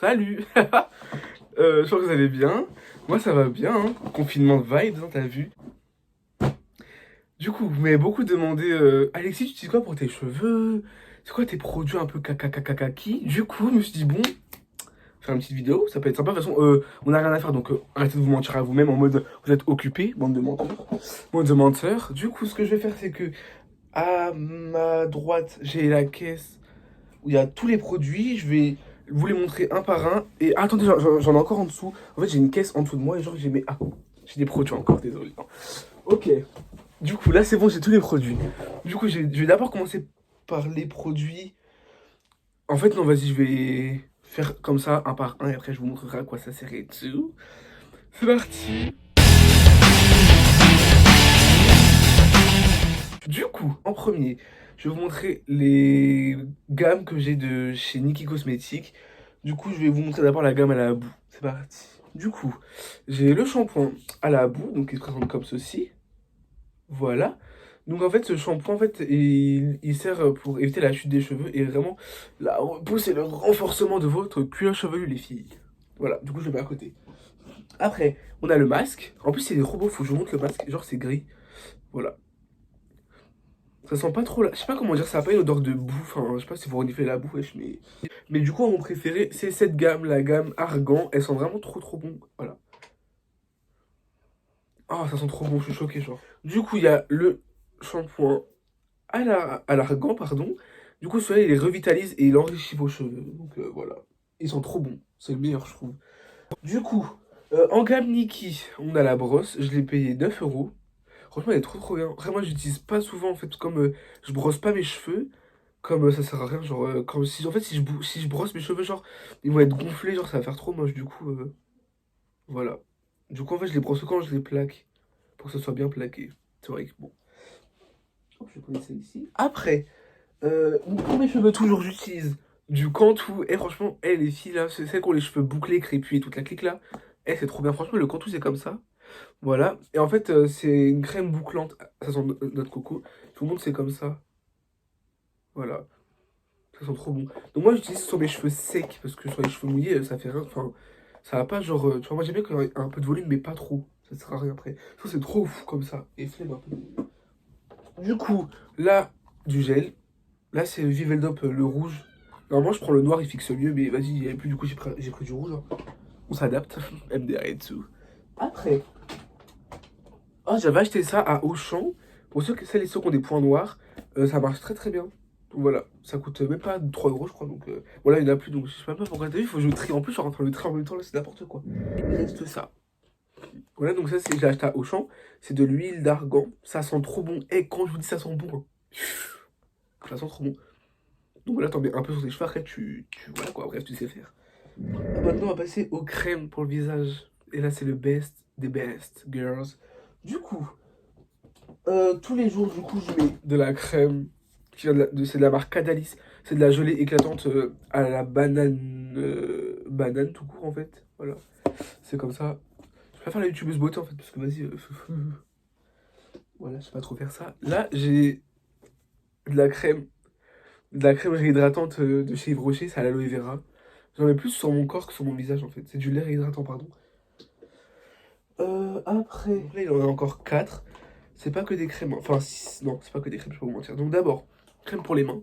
Salut. J'espère que vous allez bien. Moi ça va bien, hein. Confinement de vibes, hein, t'as vu. Du coup, vous m'avez beaucoup demandé, Alexis, tu utilises quoi pour tes cheveux? C'est quoi tes produits un peu kaki? Du coup, je me suis dit, bon, faire une petite vidéo, ça peut être sympa. De toute façon, on n'a rien à faire, donc arrêtez de vous mentir à vous-même en mode, vous êtes occupés, bande de menteurs. Bande de menteurs. Du coup, ce que je vais faire, c'est que à ma droite, j'ai la caisse où il y a tous les produits. Je vais vous les montrer un par un. Et attendez, j'en ai encore en dessous. En fait, j'ai une caisse en dessous de moi et genre, j'ai mes. Ah, j'ai des produits encore, désolé. Ok. Du coup, là, c'est bon, j'ai tous les produits. Du coup, je vais d'abord commencer par les produits. En fait, non, vas-y, je vais faire comme ça, un par un, et après, je vous montrerai à quoi ça sert et tout. C'est parti. Du coup, en premier, je vais vous montrer les gammes que j'ai de chez Nikki Cosmetics. Du coup, je vais vous montrer d'abord la gamme à la boue. C'est parti. Du coup, j'ai le shampoing à la boue, donc il se présente comme ceci. Voilà. Donc en fait, ce shampoing, en fait, il sert pour éviter la chute des cheveux et vraiment la repousse et le renforcement de votre cuir chevelu, les filles. Voilà, du coup, je le mets à côté. Après, on a le masque. En plus, c'est des robots, faut que je vous montre le masque. Genre, c'est gris. Voilà. Ça sent pas trop là. Je sais pas comment dire, ça a pas une odeur de boue. Enfin, je sais pas si vous reniflez la boue, wesh, mais. Mais du coup, mon préféré, c'est cette gamme, la gamme Argan. Elle sent vraiment trop bon. Voilà. Ah, ça sent trop bon, je suis choqué, genre. Du coup, il y a le shampoing à l'argan, pardon. Du coup, celui-là, il les revitalise et il enrichit vos cheveux. Donc voilà. Ils sont trop bons. C'est le meilleur, je trouve. Du coup, en gamme Nikki, on a la brosse. Je l'ai payé 9 euros. Franchement, elle est trop bien. Après, moi, j'utilise pas souvent, en fait, comme je brosse pas mes cheveux. Comme ça sert à rien, genre, comme si, en fait, si je brosse mes cheveux, genre, ils vont être gonflés, genre, ça va faire trop moche, du coup, voilà. Du coup, en fait, je les brosse quand je les plaque, pour que ce soit bien plaqué. C'est vrai que, bon. Hop, je vais poser ça ici. Après, pour mes cheveux, toujours, j'utilise du Cantou. Et franchement, les filles, là, c'est celles qui ont les cheveux bouclés, crépus et toute la clique, là. C'est trop bien. Franchement, le Cantou, c'est comme ça. Voilà. Et en fait, c'est une crème bouclante. Ça sent notre coco. Tout le monde, c'est comme ça. Voilà. Ça sent trop bon. Donc moi j'utilise sur mes cheveux secs parce que sur les cheveux mouillés ça fait rien. Enfin, ça va pas genre. Tu vois, moi j'aime bien quand il y a un peu de volume mais pas trop. Ça sert à rien après. Ça c'est trop fou comme ça. Et flemme un peu. Du coup, là, du gel. Là c'est Viveldop le rouge. Normalement je prends le noir, il fixe mieux, mais vas-y, il n'y avait plus du coup j'ai pris du rouge. Hein. On s'adapte. MDR et tout. Après. Oh, j'avais acheté ça à Auchan. Pour celles et ceux qui ont des points noirs, ça marche très bien. Donc voilà, ça coûte même pas 3 euros, je crois. Donc voilà, il n'y en a plus. Donc je sais même pas pourquoi t'as vu, il faut que je trie. En plus, je suis en train de le trier en même temps, là, c'est n'importe quoi. Il reste ça. Voilà, donc ça, j'ai acheté à Auchan. C'est de l'huile d'argan. Ça sent trop bon. Et quand je vous dis ça sent bon, hein, ça sent trop bon. Donc voilà, t'en mets un peu sur tes cheveux. Après, voilà quoi, bref, tu sais faire. Maintenant, on va passer aux crèmes pour le visage. Et là, c'est le best des best girls. Du coup. Tous les jours, du coup, je mets de la crème qui vient c'est de la marque Cadalis. C'est de la gelée éclatante à la banane, banane tout court en fait. Voilà, c'est comme ça. Je préfère la youtubeuse beauté en fait parce que vas-y, voilà, je sais pas trop faire ça. Là, j'ai de la crème, réhydratante de chez Yves Rocher, c'est à l'aloe vera. J'en mets plus sur mon corps que sur mon visage en fait. C'est du lait réhydratant, pardon. Après, là, il en a encore 4. C'est pas que des crèmes. Enfin, non, c'est pas que des crèmes, je peux pas vous mentir. Donc, d'abord, crème pour les mains.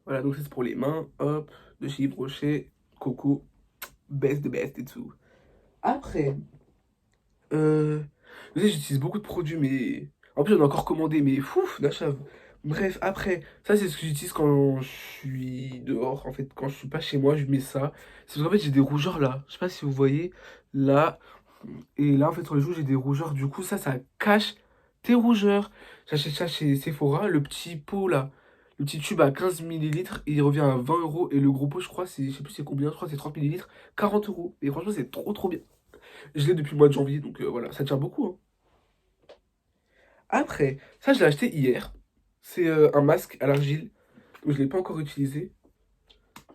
Voilà, donc ça, c'est pour les mains. Hop, de chez Yves Rocher, Coco, best de best et tout. Après, vous savez, j'utilise beaucoup de produits, mais. En plus, j'en ai encore commandé, mais fouf, d'achat. Bref, après, ça, c'est ce que j'utilise quand je suis dehors. En fait, quand je suis pas chez moi, je mets ça. C'est parce qu'en fait, j'ai des rougeurs là. Je sais pas si vous voyez. Là, et là, en fait, sur les joues, j'ai des rougeurs. Du coup, ça cache tes rougeurs. J'achète ça chez Sephora. Le petit pot, là, le petit tube à 15 millilitres, il revient à 20 euros. Et le gros pot, je crois, je sais plus c'est combien, je crois que c'est 30 millilitres, 40 euros. Et franchement, c'est trop bien. Je l'ai depuis le mois de janvier, donc voilà, ça tient beaucoup. Hein. Après, ça, je l'ai acheté hier. C'est un masque à l'argile. Donc, je l'ai pas encore utilisé.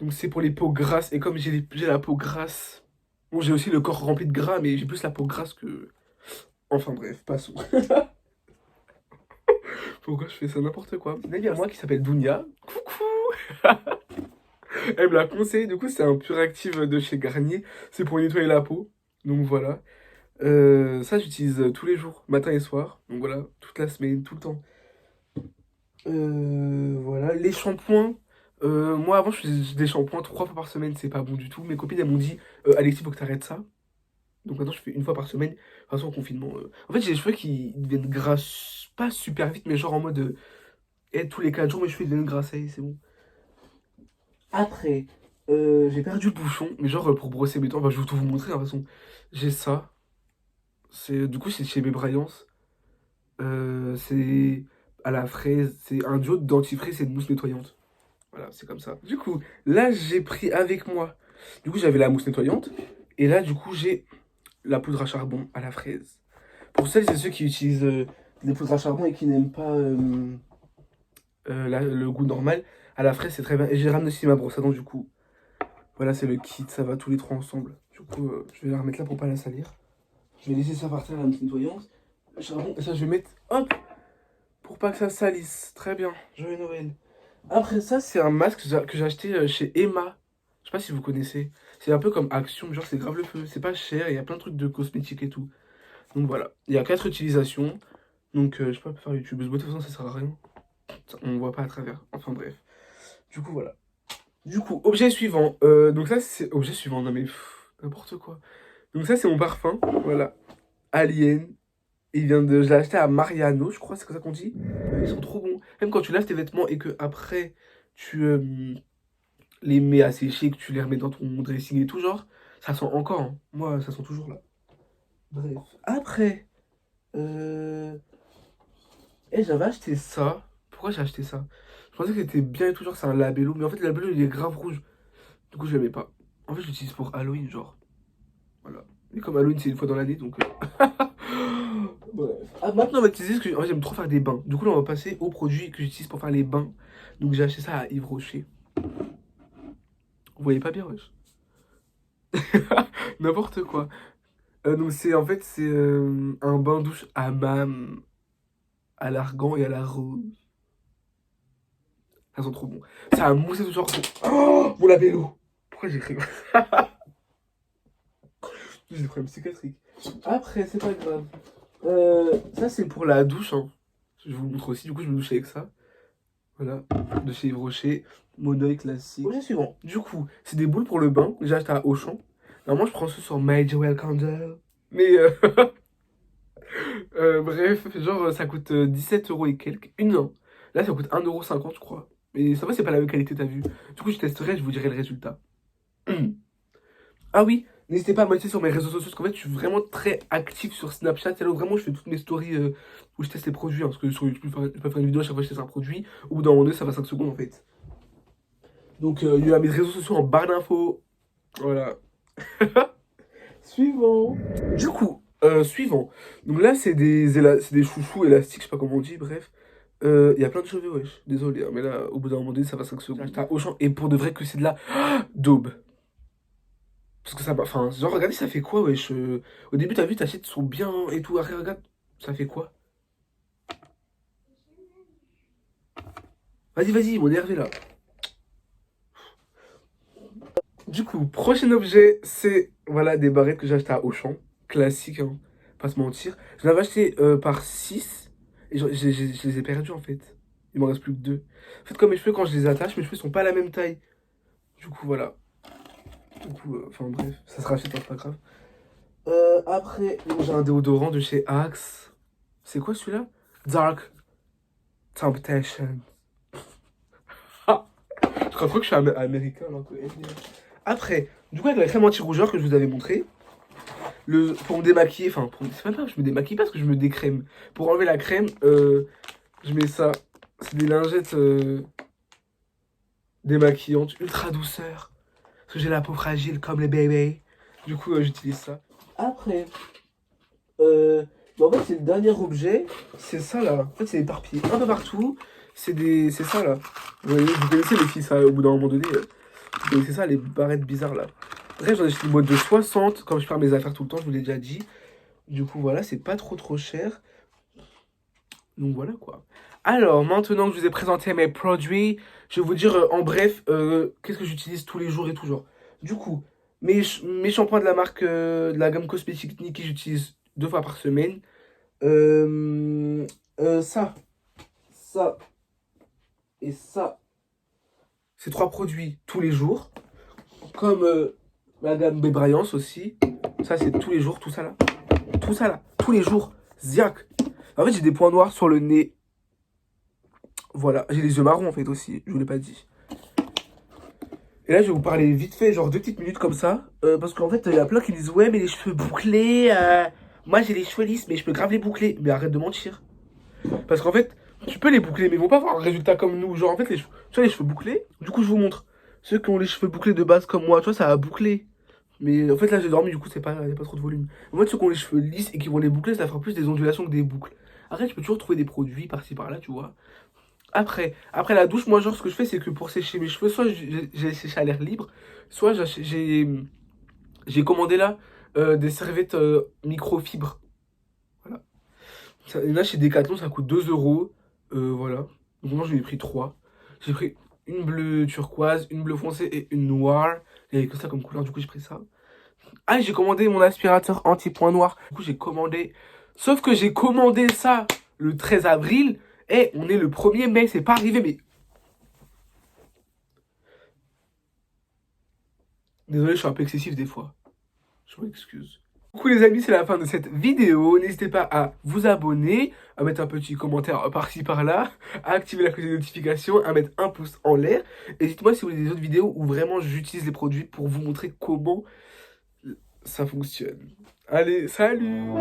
Donc, c'est pour les peaux grasses. Et comme j'ai la peau grasse, bon, j'ai aussi le corps rempli de gras, mais j'ai plus la peau grasse que. Enfin bref, passons. Pourquoi je fais ça n'importe quoi? Là, il y a moi qui s'appelle Dounia. Coucou. Elle me l'a conseillé, du coup, c'est un Puractive de chez Garnier. C'est pour nettoyer la peau. Donc voilà. Ça, j'utilise tous les jours, matin et soir. Donc voilà, toute la semaine, tout le temps. Voilà, les shampoings. Moi, avant, je faisais des shampoings 3 fois par semaine. C'est pas bon du tout. Mes copines, elles m'ont dit, Alexis, faut que t'arrêtes ça. Donc maintenant, je fais 1 fois par semaine. De toute façon, en confinement. En fait, j'ai les cheveux qui deviennent gras, pas super vite, mais genre en mode, tous les 4 jours, mes cheveux deviennent gras, ça y est, c'est bon. Après, j'ai perdu le bouchon, mais genre pour brosser mes dents, bah, je vais tout vous montrer, de toute façon. J'ai ça. Du coup, c'est chez mes Bryance. C'est à la fraise. C'est un duo de dentifrice et de mousse nettoyante. Voilà, c'est comme ça. Du coup, là, j'ai pris avec moi. Du coup, j'avais la mousse nettoyante. Et là, du coup, j'ai la poudre à charbon à la fraise. Pour celles et ceux qui utilisent des poudres à charbon et qui n'aiment pas le goût normal, à la fraise, c'est très bien. Et j'ai ramené aussi ma brosse à dents, du coup. Voilà, c'est le kit, ça va tous les trois ensemble. Du coup, je vais la remettre là pour pas la salir. Je vais laisser ça partir, la mousse nettoyante. Le charbon, et ça, je vais mettre, hop, pour pas que ça salisse. Très bien, joyeux Noël. Après ça, c'est un masque que j'ai acheté chez Emma. Je sais pas si vous connaissez. C'est un peu comme Action, mais genre c'est grave le feu. C'est pas cher, il y a plein de trucs de cosmétiques et tout. Donc voilà, il y a 4 utilisations. Donc je sais pas faire YouTube. De toute façon, ça sert à rien. On voit pas à travers. Enfin bref. Du coup, voilà. Du coup, objet suivant. Donc ça, c'est... Objet suivant, non mais... N'importe quoi. Donc ça, c'est mon parfum. Voilà. Alien. Je l'ai acheté à Mariano, je crois, c'est comme ça qu'on dit. Ils sont trop bons. Même quand tu laves tes vêtements et que après tu les mets à sécher, que tu les remets dans ton dressing et tout, genre, ça sent encore, hein. Moi, ça sent toujours là. Bref. Après, euh... j'avais acheté ça. Pourquoi j'ai acheté ça? Je pensais que c'était bien et tout, genre, c'est un labello. Mais en fait, le labello, il est grave rouge. Du coup, je l'aimais pas. En fait, je l'utilise pour Halloween, genre. Voilà. Et comme Halloween, c'est 1 fois dans l'année, donc... Bref. Ah, maintenant, on va utiliser ce que en fait, j'aime trop faire des bains. Du coup, là, on va passer aux produits que j'utilise pour faire les bains. Donc, j'ai acheté ça à Yves Rocher. Vous voyez pas bien, wesh. N'importe quoi. Donc, c'est en fait, c'est un bain douche à hammam, à l'argan et à la rose. Ça sent trop bon. Ça a moussé tout genre. Oh, mon labello. Pourquoi j'ai écrit j'ai des problèmes psychiatriques. Après, c'est pas grave. Ça, c'est pour la douche, hein. Je vous le montre aussi. Du coup, je me douche avec ça. Voilà, de chez Yves Rocher, Monoï classique. Projet suivant. Du coup, c'est des boules pour le bain que j'ai acheté à Auchan. Normalement, je prends ça sur My Jewel Candle. Mais bref, genre ça coûte 17 euros et quelques. Une an. Là, ça coûte 1,50 € je crois. Mais ça va, c'est pas la même qualité, t'as vu. Du coup, je testerai, je vous dirai le résultat. Ah oui, n'hésitez pas à me laisser sur mes réseaux sociaux, parce qu'en fait, je suis vraiment très actif sur Snapchat. C'est là où vraiment je fais toutes mes stories où je teste les produits. Hein, parce que sur YouTube, je peux pas faire une vidéo à chaque fois que je teste un produit. Au bout d'un moment donné, ça va 5 secondes en fait. Donc, il y a mes réseaux sociaux en barre d'infos. Voilà. Suivant. Du coup, suivant. Donc là, c'est des chouchous élastiques, je sais pas comment on dit, bref. Il y a plein de cheveux, wesh. Désolé, hein, mais là, au bout d'un moment donné, ça va 5 secondes. J'étais à Auchan, et pour de vrai que c'est de la daube. Parce que ça, enfin, genre, regardez, ça fait quoi, wesh. Au début, t'as vu, t'achètes, sont bien et tout. Après, regarde, ça fait quoi? Vas-y, vas-y, ils m'ont énervé là. Du coup, prochain objet, c'est voilà des barrettes que j'ai achetées à Auchan. Classique, hein, pas se mentir. Je l'avais acheté par 6 et je les ai perdus en fait. Il m'en reste plus que 2. En fait, comme mes cheveux, quand je les attache, mes cheveux sont pas à la même taille. Du coup, voilà. Du coup, enfin bref, ça se rachète, hein, c'est pas grave. Après, j'ai un déodorant de chez Axe. C'est quoi celui-là? Dark Temptation. Ah, je crois trop que je suis américain alors que... Après, du coup, avec la crème anti-rougeur que je vous avais montré, pour me démaquiller, enfin, c'est pas grave, je me démaquille parce que je me décrème. Pour enlever la crème, je mets ça. C'est des lingettes démaquillantes, ultra douceur. Parce que j'ai la peau fragile comme les bébés. Du coup, j'utilise ça. Après, en fait, c'est le dernier objet. C'est ça là. En fait, c'est éparpillé un peu partout. C'est ça là. Vous connaissez les filles, ça, au bout d'un moment donné. Vous connaissez ça, les barrettes bizarres là. Bref, j'en ai acheté une boîte de 60. Comme je perds mes affaires tout le temps, je vous l'ai déjà dit. Du coup, voilà, c'est pas trop cher. Donc voilà quoi. Alors, maintenant que je vous ai présenté mes produits, je vais vous dire en bref qu'est-ce que j'utilise tous les jours et toujours. Du coup, mes shampoings de la marque de la gamme cosmétique Nikki, j'utilise 2 fois par semaine. Euh, ça et ça, c'est 3 produits tous les jours. Comme la gamme Bébryance aussi. Ça, c'est tous les jours, tout ça là. Tout ça là, tous les jours. Ziac. En fait, j'ai des points noirs sur le nez. Voilà, j'ai les yeux marrons en fait aussi, je vous l'ai pas dit. Et là, je vais vous parler vite fait, genre 2 petites minutes comme ça. Parce qu'en fait, il y a plein qui me disent ouais, mais les cheveux bouclés. Moi, j'ai les cheveux lisses, mais je peux grave les boucler. Mais arrête de mentir. Parce qu'en fait, tu peux les boucler, mais ils vont pas avoir un résultat comme nous. Genre, en fait, tu vois, les cheveux bouclés. Du coup, je vous montre. Ceux qui ont les cheveux bouclés de base comme moi, tu vois, ça va boucler. Mais en fait, là, j'ai dormi, du coup, y a pas trop de volume. En fait, ceux qui ont les cheveux lisses et qui vont les boucler, ça fera plus des ondulations que des boucles. Après, tu peux toujours trouver des produits par-ci par-là, tu vois. Après la douche, moi, genre, ce que je fais, c'est que pour sécher mes cheveux, soit j'ai séché à l'air libre, soit j'ai commandé là des serviettes microfibres. Voilà. Ça, là, chez Decathlon, ça coûte 2 euros. Voilà. Donc, moi, j'en ai pris 3. J'ai pris une bleue turquoise, une bleue foncée et une noire. Il n'y avait que ça comme couleur, du coup, j'ai pris ça. Ah, j'ai commandé mon aspirateur anti-point noir. Du coup, j'ai commandé. Sauf que j'ai commandé ça le 13 avril. Et on est le 1er mai, c'est pas arrivé, mais. Désolé, je suis un peu excessif des fois. Je m'excuse. Du coup, les amis, c'est la fin de cette vidéo. N'hésitez pas à vous abonner, à mettre un petit commentaire par-ci par-là, à activer la cloche de notification, à mettre un pouce en l'air. Et dites-moi si vous voulez des autres vidéos où vraiment j'utilise les produits pour vous montrer comment ça fonctionne. Allez, salut!